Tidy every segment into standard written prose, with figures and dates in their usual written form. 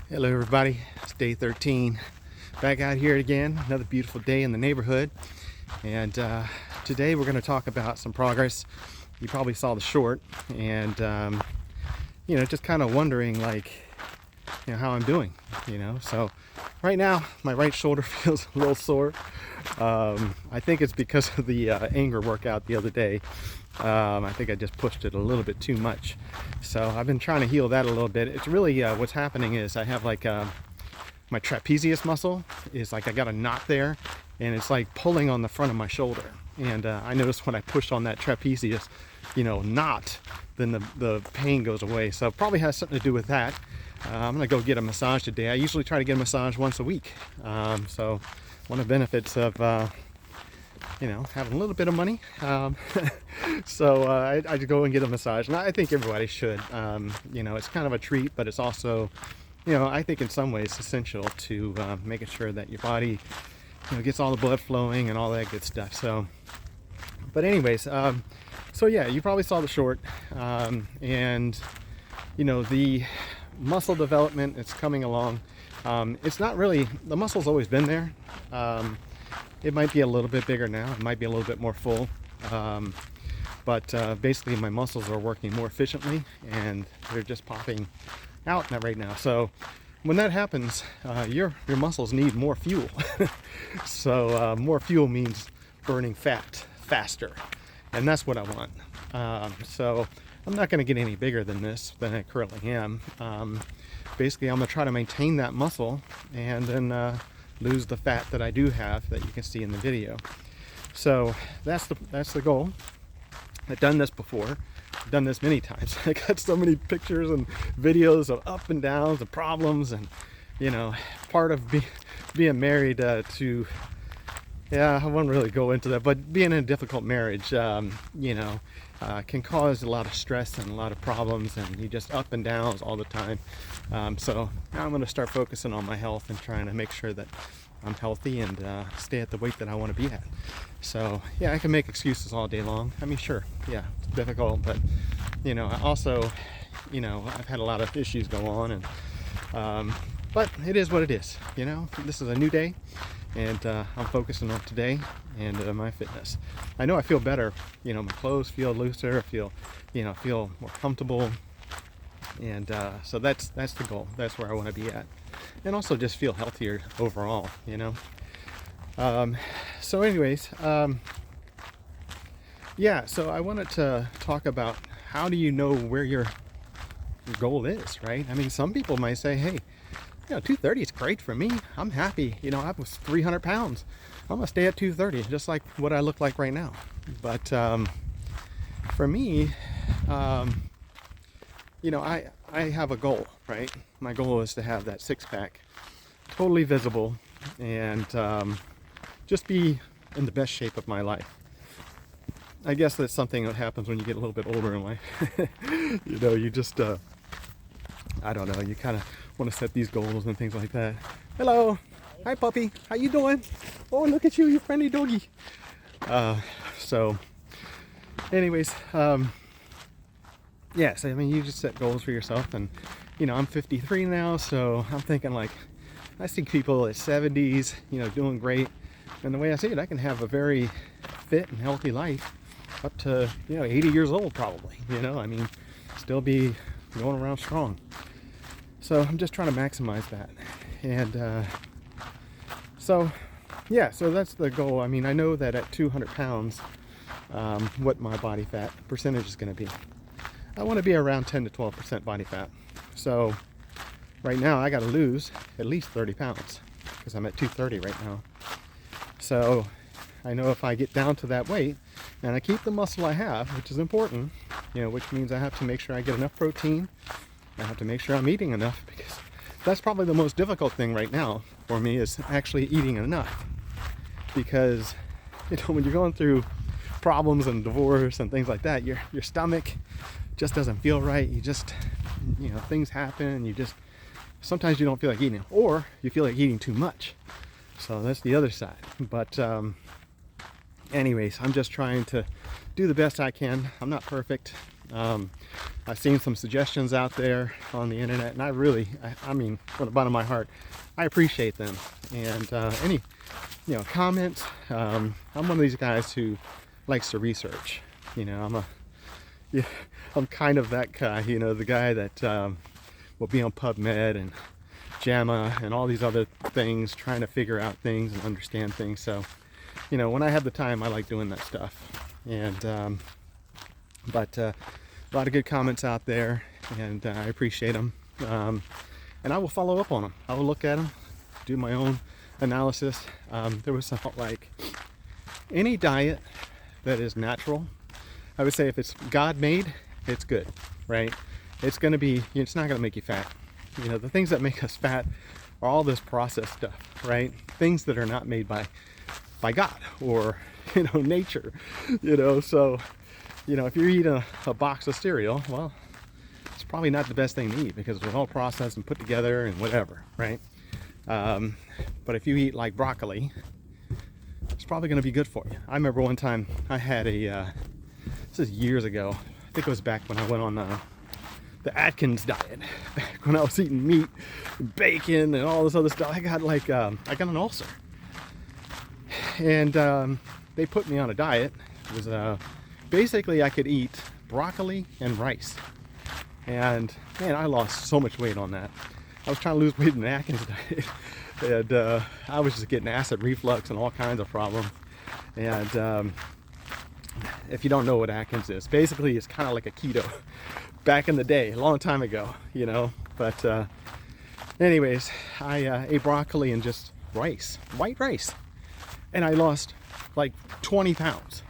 Hello everybody, it's day 13. Back out here again, another beautiful day in the neighborhood. And today we're going to talk about some progress. You probably saw the short and, just kind of wondering how I'm doing, So right now, my right shoulder feels a little sore. I think it's because of the anger workout the other day. I think I just pushed it a little bit too much. So I've been trying to heal that a little bit. It's really, what's happening is I have my trapezius muscle is I got a knot there, and it's like pulling on the front of my shoulder. And I noticed when I push on that trapezius, knot, then the pain goes away. So it probably has something to do with that. I'm gonna go get a massage today. I usually try to get a massage once a week. So one of the benefits of having a little bit of money. So I just go and get a massage, and I think everybody should. It's kind of a treat, but it's also, I think in some ways essential to making sure that your body, gets all the blood flowing and all that good stuff. So, but anyways, so yeah, you probably saw the short, and the muscle development, it's coming along. It's not really, the muscle's always been there. It might be a little bit bigger now. It might be a little bit more full. But basically my muscles are working more efficiently, and they're just popping out right now. So when that happens, your muscles need more fuel. So more fuel means burning fat faster. And that's what I want. So I'm not going to get any bigger than I currently am. Basically, I'm going to try to maintain that muscle and then lose the fat that I do have that you can see in the video. So that's the goal. I've done this before. I've done this many times. I got so many pictures and videos of up and downs and problems, and part of being married to, I won't really go into that, but being in a difficult marriage, can cause a lot of stress and a lot of problems, and you just up and downs all the time. So now I'm going to start focusing on my health and trying to make sure that I'm healthy and stay at the weight that I want to be at. So yeah, I can make excuses all day long. I mean, sure, yeah, it's difficult, but I also, I've had a lot of issues go on, and but it is what it is. This is a new day, and I'm focusing on today and my fitness. I know I feel better. My clothes feel looser. I feel more comfortable, and so that's the goal. That's where I want to be at, and also just feel healthier overall. So anyways, so I wanted to talk about how do you know where your goal is, right? I mean, some people might say, hey, 230 is great for me. I'm happy. I was 300 pounds. I'm gonna stay at 230, just like what I look like right now. But for me, I have a goal, right? My goal is to have that six-pack totally visible, and just be in the best shape of my life. I guess that's something that happens when you get a little bit older in life. You just I don't know, you kind of want to set these goals and things like that. Hello. Hi, puppy. How you doing? Oh, look at you, you friendly doggy. So anyways, so I mean, you just set goals for yourself, and I'm 53 now, so I'm thinking I see people at 70s, doing great, and the way I see it, I can have a very fit and healthy life up to 80 years old probably. I mean, still be going around strong. So I'm just trying to maximize that, and so that's the goal. I mean, I know that at 200 pounds, what my body fat percentage is going to be. I want to be around 10 to 12% body fat. So right now I got to lose at least 30 pounds because I'm at 230 right now. So I know if I get down to that weight and I keep the muscle I have, which is important, which means I have to make sure I get enough protein. I have to make sure I'm eating enough, because that's probably the most difficult thing right now for me, is actually eating enough. Because when you're going through problems and divorce and things like that, your stomach just doesn't feel right. You just things happen, and you just sometimes you don't feel like eating, or you feel like eating too much. So that's the other side. But anyways, I'm just trying to do the best I can. I'm not perfect. I've seen some suggestions out there on the internet, and I mean, from the bottom of my heart, I appreciate them. And any, comments. I'm one of these guys who likes to research. Yeah, I'm kind of that guy. The guy that will be on PubMed and JAMA and all these other things, trying to figure out things and understand things. So, when I have the time, I like doing that stuff. And but a lot of good comments out there, and I appreciate them. And I will follow up on them. I will look at them, do my own analysis. There was something like any diet that is natural. I would say if it's God made, it's good, right? It's not going to make you fat. The things that make us fat are all this processed stuff, right? Things that are not made by God or, nature, So, if you're eating a box of cereal, well, it's probably not the best thing to eat because it's all processed and put together and whatever, right? But if you eat like broccoli, it's probably going to be good for you. I remember one time I had this is years ago. I think it was back when I went on the Atkins diet, back when I was eating meat, bacon, and all this other stuff. I got an ulcer, and they put me on a diet. It was basically I could eat broccoli and rice, and man, I lost so much weight on that. I was trying to lose weight in the Atkins diet, and I was just getting acid reflux and all kinds of problems. And if you don't know what Atkins is, basically it's kind of like a keto back in the day, a long time ago, But anyways, I ate broccoli and just rice, white rice, and I lost like 20 pounds.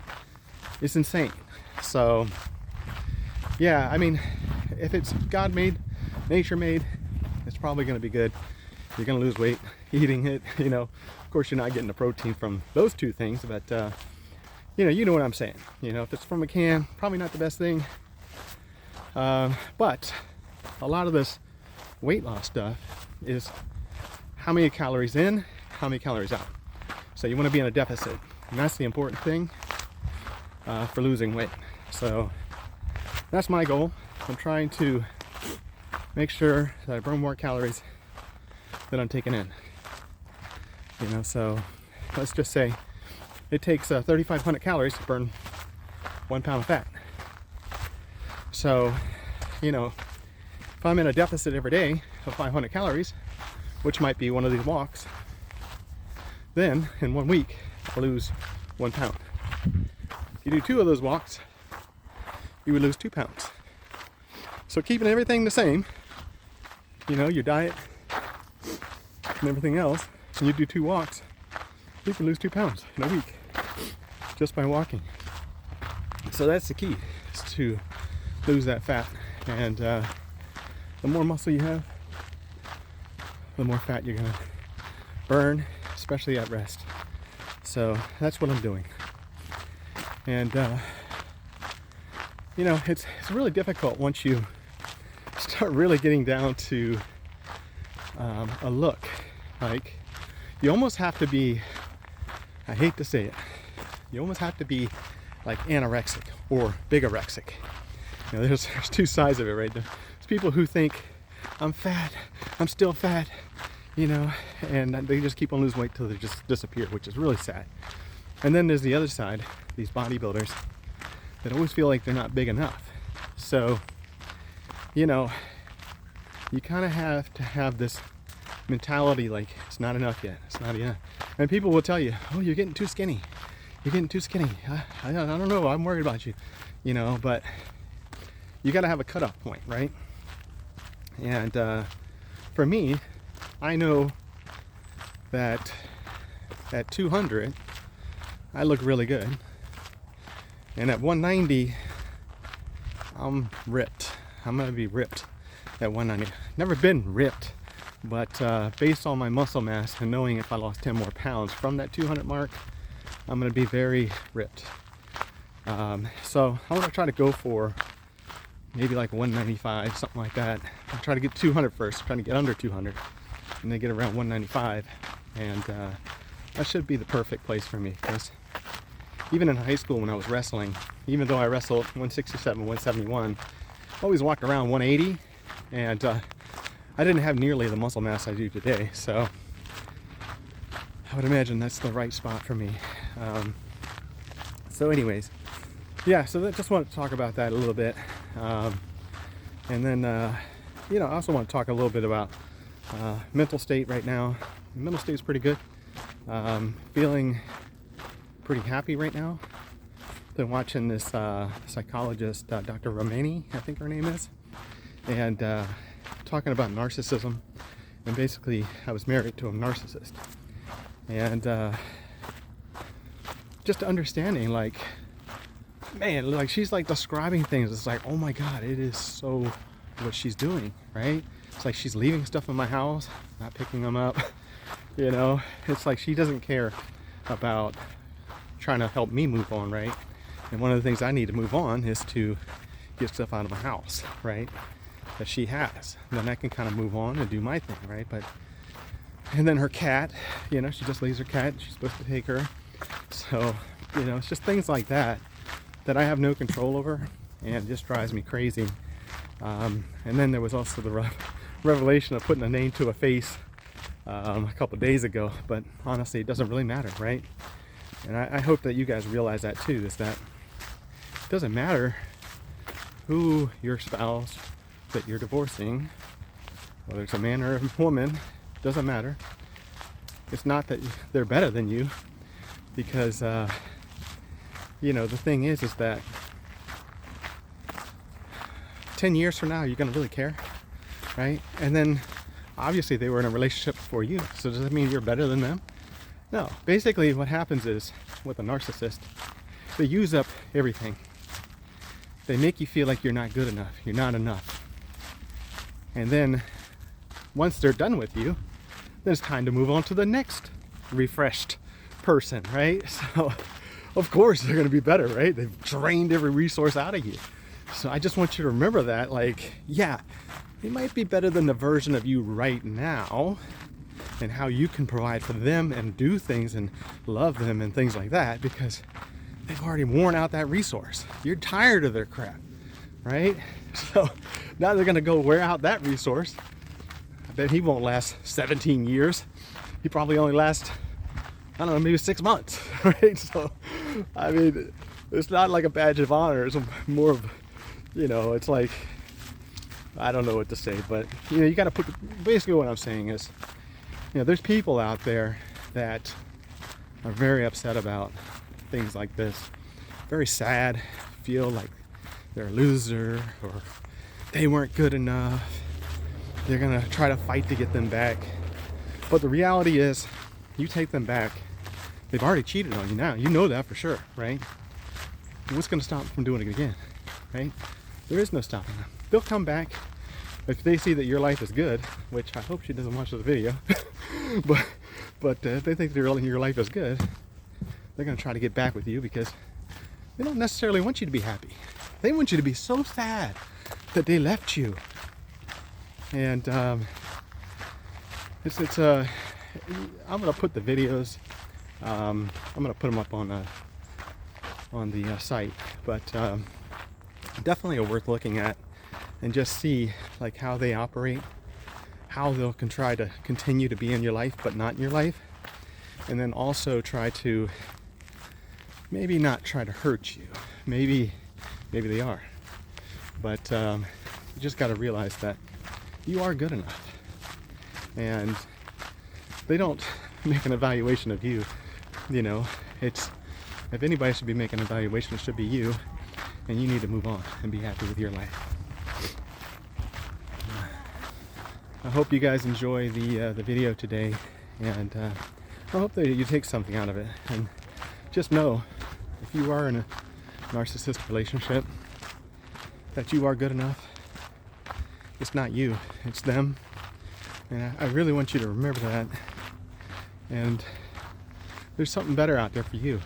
It's insane. So yeah, I mean, if it's God made, nature made, it's probably going to be good. You're going to lose weight eating it, Of course, you're not getting the protein from those two things, but you know what I'm saying. If it's from a can, probably not the best thing. But a lot of this weight loss stuff is how many calories in, how many calories out. So you want to be in a deficit, and that's the important thing for losing weight. So that's my goal. I'm trying to make sure that I burn more calories than I'm taking in. So let's just say it takes 3,500 calories to burn 1 pound of fat. So, if I'm in a deficit every day of 500 calories, which might be one of these walks, then in 1 week, I lose 1 pound. If you do 2 of those walks, you would lose 2 pounds. So keeping everything the same, your diet and everything else, and you do 2 walks, you can lose 2 pounds in a week just by walking. So that's the key, is to lose that fat. And the more muscle you have, the more fat you're gonna burn, especially at rest. So that's what I'm doing. And it's really difficult once you start really getting down to a look. Like, you almost have to be, I hate to say it, you almost have to be like anorexic or bigorexic. There's 2 sides of it, right? There's people who think I'm fat, I'm still fat, and they just keep on losing weight till they just disappear, which is really sad. And then there's the other side, these bodybuilders that always feel like they're not big enough. So, you kind of have to have this mentality like it's not enough yet, it's not enough. And people will tell you, oh, you're getting too skinny. You're getting too skinny. I don't know, I'm worried about you. But you got to have a cutoff point, right? And for me, I know that at 200, I look really good. And at 190, I'm ripped. I'm going to be ripped at 190. Never been ripped, but based on my muscle mass and knowing if I lost 10 more pounds from that 200 mark, I'm going to be very ripped. So I want to try to go for maybe like 195, something like that. I'll try to get 200 first, trying to get under 200, and then get around 195. And that should be the perfect place for me, because even in high school when I was wrestling, even though I wrestled 167, 171, I always walked around 180, and I didn't have nearly the muscle mass I do today. So I would imagine that's the right spot for me. So anyways, yeah, so I just wanted to talk about that a little bit. And then, I also want to talk a little bit about mental state right now. Mental state is pretty good. Feeling pretty happy right now. Been watching this psychologist, Dr. Romani, I think her name is, and talking about narcissism. And basically, I was married to a narcissist. And just understanding, like, man, like she's like describing things. It's like, oh my God, it is so what she's doing, right? It's like she's leaving stuff in my house, not picking them up. It's like she doesn't care about trying to help me move on, right? And one of the things I need to move on is to get stuff out of my house, right? That she has. Then I can kind of move on and do my thing, right? And then her cat, she just leaves her cat. She's supposed to take her. So, it's just things like that I have no control over, and it just drives me crazy. And then there was also the revelation of putting a name to a face a couple of days ago. But honestly, it doesn't really matter, right? And I hope that you guys realize that too, is that it doesn't matter who your spouse that you're divorcing, whether it's a man or a woman, doesn't matter. It's not that they're better than you, because the thing is that 10 years from now, you're gonna really care, right? And then obviously they were in a relationship before you, so does that mean you're better than them? No. Basically what happens is, with a narcissist, they use up everything. They make you feel like you're not good enough, you're not enough. And then once they're done with you, then it's time to move on to the next refreshed person, right? So of course they're going to be better, right? They've drained every resource out of you. So I just want you to remember that, like, yeah, they might be better than the version of you right now, and how you can provide for them and do things and love them and things like that, because they've already worn out that resource. You're tired of their crap, right? So now they're going to go wear out that resource. I bet he won't last 17 years. He probably only lasts, I don't know, maybe 6 months, right? So, I mean, it's not like a badge of honor. It's more of, it's like, I don't know what to say, but, you got to basically what I'm saying is, there's people out there that are very upset about things like this. Very sad, feel like they're a loser, or they weren't good enough. They're gonna try to fight to get them back. But the reality is, you take them back, they've already cheated on you now. You know that for sure, right? And what's gonna stop them from doing it again, right? There is no stopping them. They'll come back if they see that your life is good, which I hope she doesn't watch the video. but if they think your life is good, they're gonna try to get back with you, because they don't necessarily want you to be happy. They want you to be so sad that they left you. And I'm gonna put the videos. I'm gonna put them up on the site, but definitely worth looking at, and just see like how they operate, how they'll try to continue to be in your life but not in your life, and then also try to maybe not try to hurt you. Maybe they are, but you just got to realize that you are good enough, and they don't make an evaluation of you. It's, if anybody should be making an evaluation, it should be you, and you need to move on and be happy with your life. I hope you guys enjoy the video today, and I hope that you take something out of it. And just know, if you are in a narcissistic relationship, that you are good enough. It's not you, it's them. And I really want you to remember that. And there's something better out there for you.